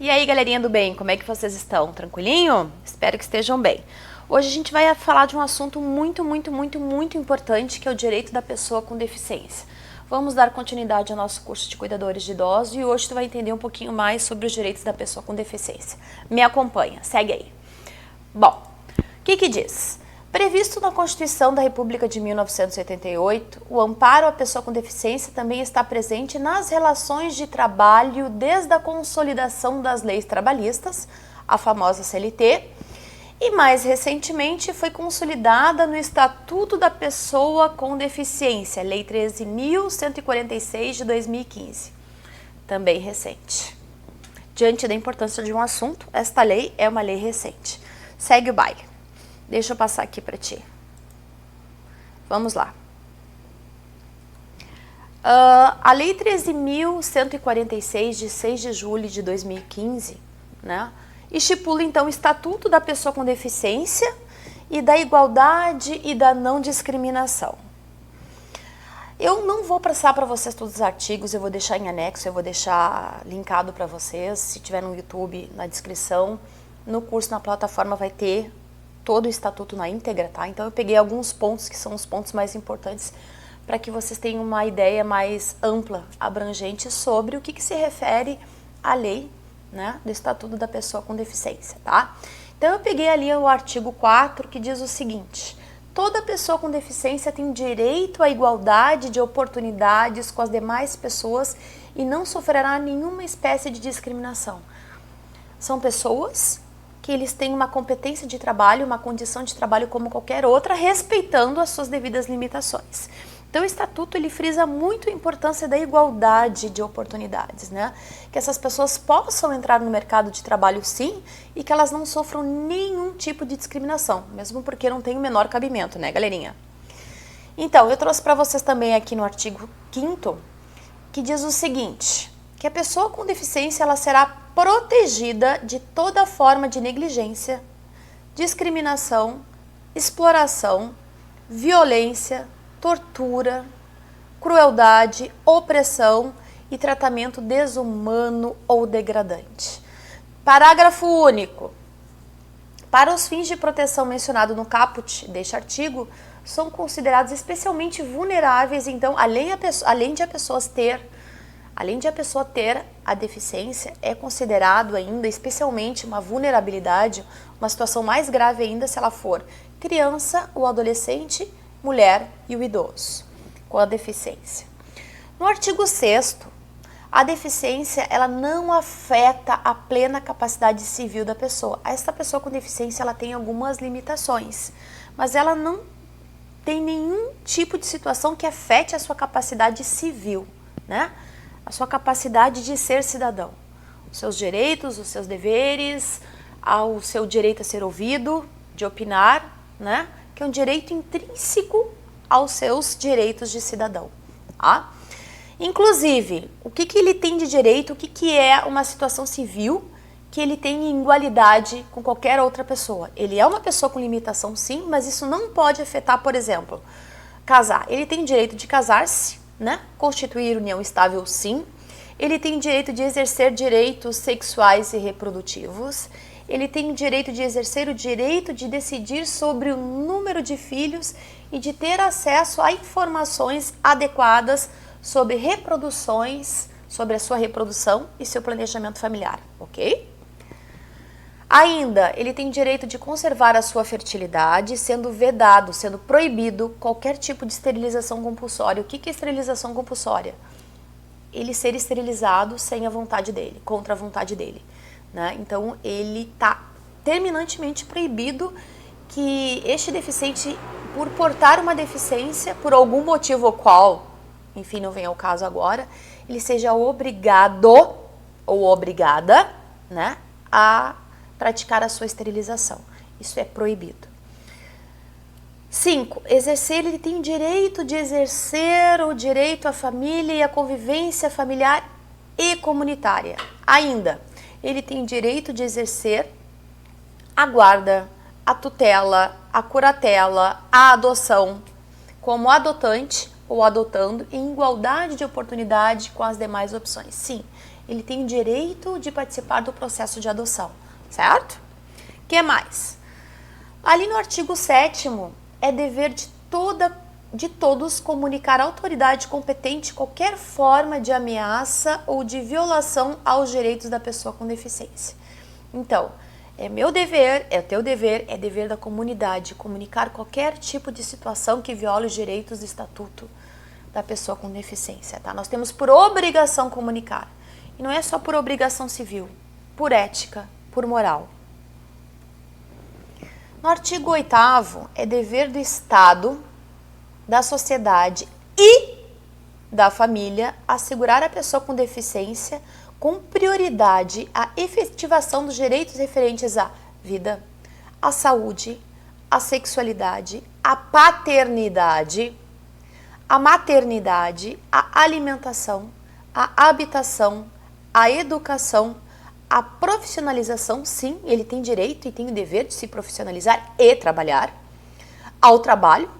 E aí, galerinha do bem, como é que vocês estão? Tranquilinho? Espero que estejam bem. Hoje a gente vai falar de um assunto muito importante, que é o direito da pessoa com deficiência. Vamos dar continuidade ao nosso curso de cuidadores de idosos e hoje tu vai entender um pouquinho mais sobre os direitos da pessoa com deficiência. Me acompanha, segue aí. Bom, o que diz? Previsto na Constituição da República de 1988, o amparo à pessoa com deficiência também está presente nas relações de trabalho desde a consolidação das leis trabalhistas, a famosa CLT, e mais recentemente foi consolidada no Estatuto da Pessoa com Deficiência, Lei 13.146 de 2015, também recente. Diante da importância de um assunto, esta lei é uma lei recente. Segue o baile. Deixa eu passar aqui para ti. Vamos lá. A Lei 13.146, de 6 de julho de 2015, né, estipula então o Estatuto da Pessoa com Deficiência e da Igualdade e da Não Discriminação. Eu não vou passar para vocês todos os artigos, eu vou deixar em anexo, eu vou deixar linkado para vocês, se tiver no YouTube, na descrição. No curso, na plataforma, vai ter todo o estatuto na íntegra, tá? Então eu peguei alguns pontos que são os pontos mais importantes para que vocês tenham uma ideia mais ampla, abrangente sobre o que se refere à lei, né, do Estatuto da Pessoa com Deficiência, tá? Então eu peguei ali o artigo 4 que diz o seguinte: toda pessoa com deficiência tem direito à igualdade de oportunidades com as demais pessoas e não sofrerá nenhuma espécie de discriminação. São pessoas que eles têm uma competência de trabalho, uma condição de trabalho como qualquer outra, respeitando as suas devidas limitações. Então o Estatuto ele frisa muito a importância da igualdade de oportunidades, né? Que essas pessoas possam entrar no mercado de trabalho sim e que elas não sofram nenhum tipo de discriminação, mesmo porque não tem o menor cabimento, né, galerinha? Então, eu trouxe para vocês também aqui no artigo 5º, que diz o seguinte: que a pessoa com deficiência ela será protegida de toda forma de negligência, discriminação, exploração, violência, tortura, crueldade, opressão e tratamento desumano ou degradante. Parágrafo único. Para os fins de proteção mencionados no caput deste artigo, são considerados especialmente vulneráveis, então, além de a pessoa ter a deficiência, é considerado ainda especialmente uma vulnerabilidade, uma situação mais grave ainda se ela for criança ou adolescente, mulher e o idoso com a deficiência. No artigo 6º, a deficiência ela não afeta a plena capacidade civil da pessoa. Essa pessoa com deficiência ela tem algumas limitações, mas ela não tem nenhum tipo de situação que afete a sua capacidade civil, né? A sua capacidade de ser cidadão, os seus direitos, os seus deveres, o seu direito a ser ouvido, de opinar, né? Que é um direito intrínseco aos seus direitos de cidadão, tá? Inclusive, o que ele tem de direito, o que é uma situação civil que ele tem em igualdade com qualquer outra pessoa. Ele é uma pessoa com limitação, sim, mas isso não pode afetar, por exemplo, casar. Ele tem direito de casar-se, né? Constituir união estável, sim. Ele tem direito de exercer direitos sexuais e reprodutivos. Ele tem o direito de exercer o direito de decidir sobre o número de filhos e de ter acesso a informações adequadas sobre reproduções, sobre a sua reprodução e seu planejamento familiar, ok? Ainda, ele tem direito de conservar a sua fertilidade, sendo vedado, sendo proibido qualquer tipo de esterilização compulsória. O que é esterilização compulsória? Ele ser esterilizado sem a vontade dele, contra a vontade dele, né? Então, ele está terminantemente proibido que este deficiente, por portar uma deficiência, por algum motivo ou qual, enfim, não vem ao caso agora, ele seja obrigado ou obrigada, né, a praticar a sua esterilização. Isso é proibido. 5. Ele tem direito de exercer o direito à família e à convivência familiar e comunitária. Ainda, ele tem direito de exercer a guarda, a tutela, a curatela, a adoção, como adotante ou adotando em igualdade de oportunidade com as demais opções. Sim, ele tem o direito de participar do processo de adoção, certo? O que mais? Ali no artigo 7º, é dever de todos comunicar à autoridade competente qualquer forma de ameaça ou de violação aos direitos da pessoa com deficiência. Então, é meu dever, é teu dever, é dever da comunidade comunicar qualquer tipo de situação que viole os direitos do estatuto da pessoa com deficiência, tá? Nós temos por obrigação comunicar. E não é só por obrigação civil, por ética, por moral. No artigo 8º, é dever do Estado, da sociedade e da família assegurar à pessoa com deficiência com prioridade a efetivação dos direitos referentes à vida, à saúde, à sexualidade, à paternidade, à maternidade, à alimentação, à habitação, à educação, à profissionalização, sim, ele tem direito e tem o dever de se profissionalizar e trabalhar, ao trabalho,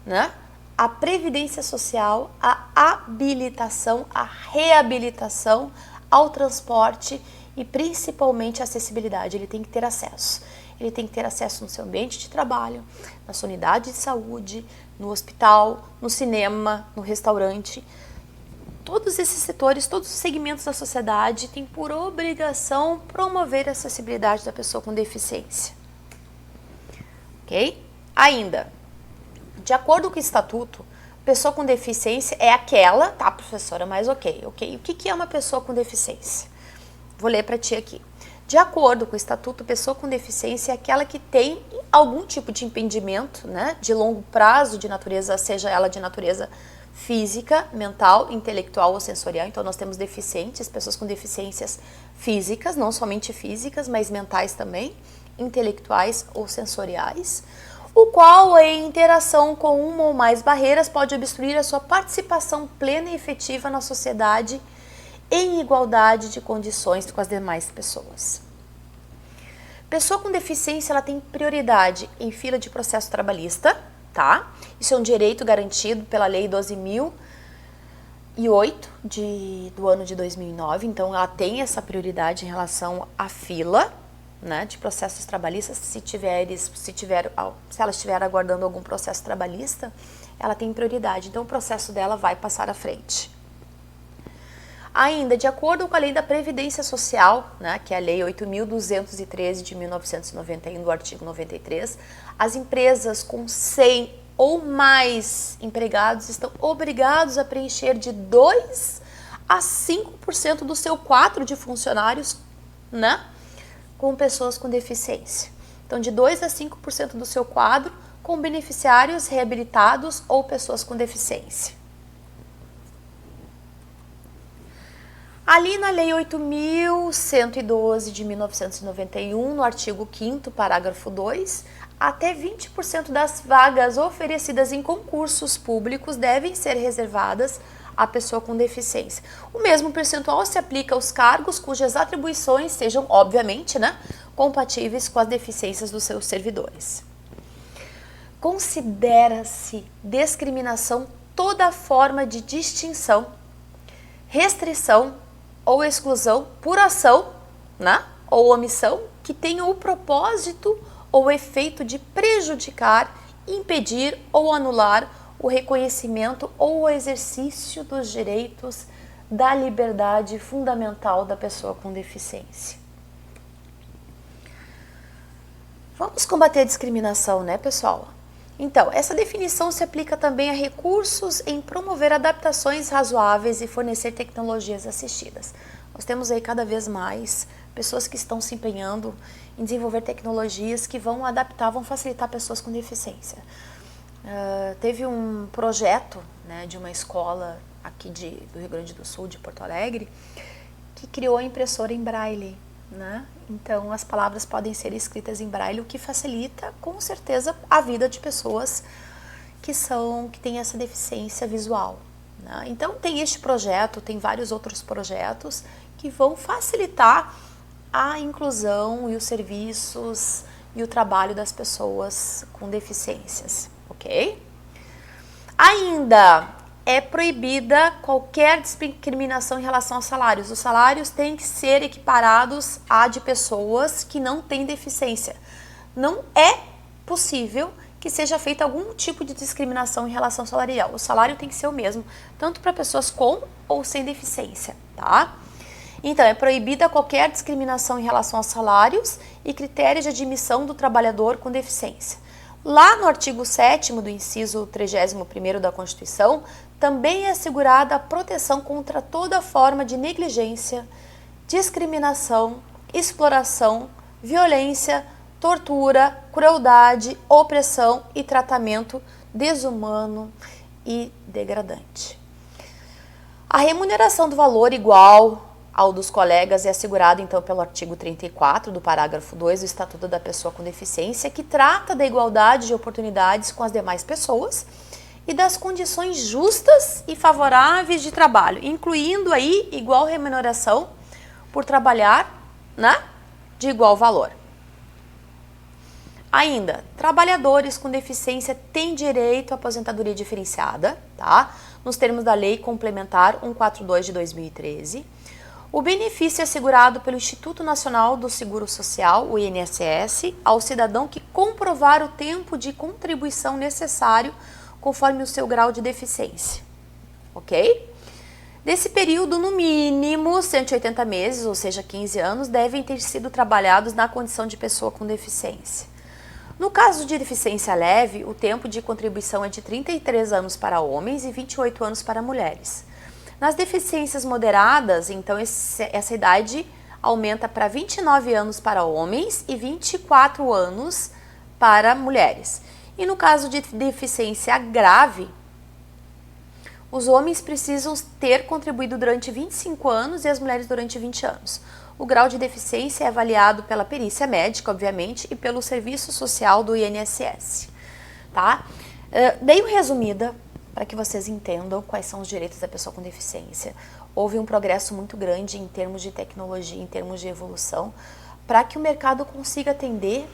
né? A previdência social, a habilitação, a reabilitação, ao transporte e principalmente a acessibilidade. Ele tem que ter acesso. Ele tem que ter acesso no seu ambiente de trabalho, na sua unidade de saúde, no hospital, no cinema, no restaurante. Todos esses setores, todos os segmentos da sociedade têm por obrigação promover a acessibilidade da pessoa com deficiência. Ok? Ainda, de acordo com o estatuto, pessoa com deficiência é aquela, tá, professora, mas ok. O que é uma pessoa com deficiência? Vou ler para ti aqui. De acordo com o estatuto, pessoa com deficiência é aquela que tem algum tipo de impedimento, né, de longo prazo, de natureza, seja ela de natureza física, mental, intelectual ou sensorial. Então nós temos deficientes, pessoas com deficiências físicas, não somente físicas, mas mentais também, intelectuais ou sensoriais, o qual, em interação com uma ou mais barreiras, pode obstruir a sua participação plena e efetiva na sociedade em igualdade de condições com as demais pessoas. Pessoa com deficiência, ela tem prioridade em fila de processo trabalhista, tá? Isso é um direito garantido pela Lei 12.008 do ano de 2009, então ela tem essa prioridade em relação à fila, né, de processos trabalhistas. Se ela estiver aguardando algum processo trabalhista, ela tem prioridade, então o processo dela vai passar à frente. Ainda, de acordo com a Lei da Previdência Social, né, que é a Lei 8.213 de 1991, do artigo 93, as empresas com 100 ou mais empregados estão obrigados a preencher de 2 a 5% do seu quadro de funcionários, né, com pessoas com deficiência. Então, de 2 a 5% do seu quadro com beneficiários reabilitados ou pessoas com deficiência. Ali na Lei 8.112 de 1991, no artigo 5º, parágrafo 2, até 20% das vagas oferecidas em concursos públicos devem ser reservadas à pessoa com deficiência. O mesmo percentual se aplica aos cargos cujas atribuições sejam, obviamente, né, compatíveis com as deficiências dos seus servidores. Considera-se discriminação toda forma de distinção, restrição ou exclusão por ação, né, ou omissão que tenha o propósito ou efeito de prejudicar, impedir ou anular o reconhecimento ou o exercício dos direitos da liberdade fundamental da pessoa com deficiência. Vamos combater a discriminação, né, pessoal? Então, essa definição se aplica também a recursos em promover adaptações razoáveis e fornecer tecnologias assistidas. Nós temos aí cada vez mais pessoas que estão se empenhando em desenvolver tecnologias que vão adaptar, vão facilitar pessoas com deficiência. Teve um projeto, né, de uma escola aqui do Rio Grande do Sul, de Porto Alegre, que criou a impressora em braille, né? Então as palavras podem ser escritas em braille, o que facilita com certeza a vida de pessoas que têm essa deficiência visual, né? Então tem este projeto, tem vários outros projetos que vão facilitar a inclusão e os serviços e o trabalho das pessoas com deficiências, ok? Ainda, é proibida qualquer discriminação em relação aos salários. Os salários têm que ser equiparados a de pessoas que não têm deficiência. Não é possível que seja feita algum tipo de discriminação em relação salarial. O salário tem que ser o mesmo, tanto para pessoas com ou sem deficiência, tá? Então, é proibida qualquer discriminação em relação aos salários e critérios de admissão do trabalhador com deficiência. Lá no artigo 7º do inciso 31º da Constituição, também é assegurada a proteção contra toda forma de negligência, discriminação, exploração, violência, tortura, crueldade, opressão e tratamento desumano e degradante. A remuneração do valor igual ao dos colegas é assegurado, então, pelo artigo 34 do parágrafo 2 do Estatuto da Pessoa com Deficiência, que trata da igualdade de oportunidades com as demais pessoas e das condições justas e favoráveis de trabalho, incluindo aí igual remuneração por trabalhar, né, de igual valor. Ainda, trabalhadores com deficiência têm direito à aposentadoria diferenciada, tá? Nos termos da Lei Complementar 142 de 2013. O benefício é assegurado pelo Instituto Nacional do Seguro Social, o INSS, ao cidadão que comprovar o tempo de contribuição necessário conforme o seu grau de deficiência, ok? Desse período, no mínimo 180 meses, ou seja, 15 anos, devem ter sido trabalhados na condição de pessoa com deficiência. No caso de deficiência leve, o tempo de contribuição é de 33 anos para homens e 28 anos para mulheres. Nas deficiências moderadas, então, essa idade aumenta para 29 anos para homens e 24 anos para mulheres. E no caso de deficiência grave, os homens precisam ter contribuído durante 25 anos e as mulheres durante 20 anos. O grau de deficiência é avaliado pela perícia médica, obviamente, e pelo serviço social do INSS, tá? Dei uma resumida para que vocês entendam quais são os direitos da pessoa com deficiência. Houve um progresso muito grande em termos de tecnologia, em termos de evolução, para que o mercado consiga atender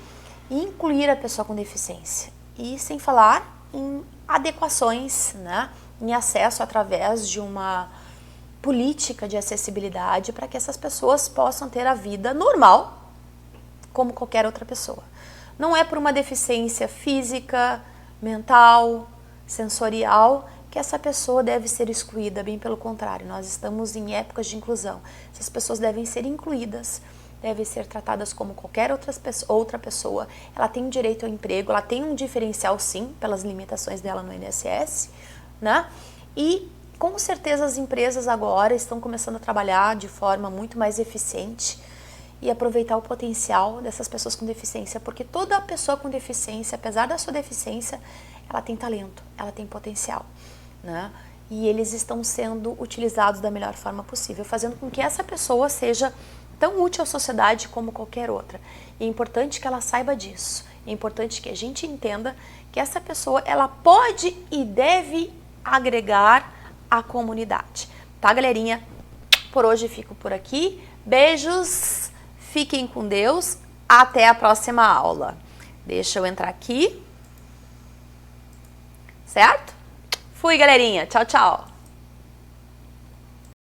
e incluir a pessoa com deficiência. E sem falar em adequações, né, em acesso através de uma política de acessibilidade para que essas pessoas possam ter a vida normal, como qualquer outra pessoa. Não é por uma deficiência física, mental, sensorial, que essa pessoa deve ser excluída, bem pelo contrário, nós estamos em épocas de inclusão. Essas pessoas devem ser incluídas, devem ser tratadas como qualquer outra pessoa, ela tem direito ao emprego, ela tem um diferencial sim, pelas limitações dela no INSS, né? E com certeza as empresas agora estão começando a trabalhar de forma muito mais eficiente e aproveitar o potencial dessas pessoas com deficiência, porque toda pessoa com deficiência, apesar da sua deficiência, ela tem talento, ela tem potencial, né? E eles estão sendo utilizados da melhor forma possível, fazendo com que essa pessoa seja tão útil à sociedade como qualquer outra. E é importante que ela saiba disso, é importante que a gente entenda que essa pessoa, ela pode e deve agregar à comunidade. Tá, galerinha? Por hoje fico por aqui. Beijos, fiquem com Deus, até a próxima aula. Deixa eu entrar aqui. Certo? Fui, galerinha. Tchau, tchau.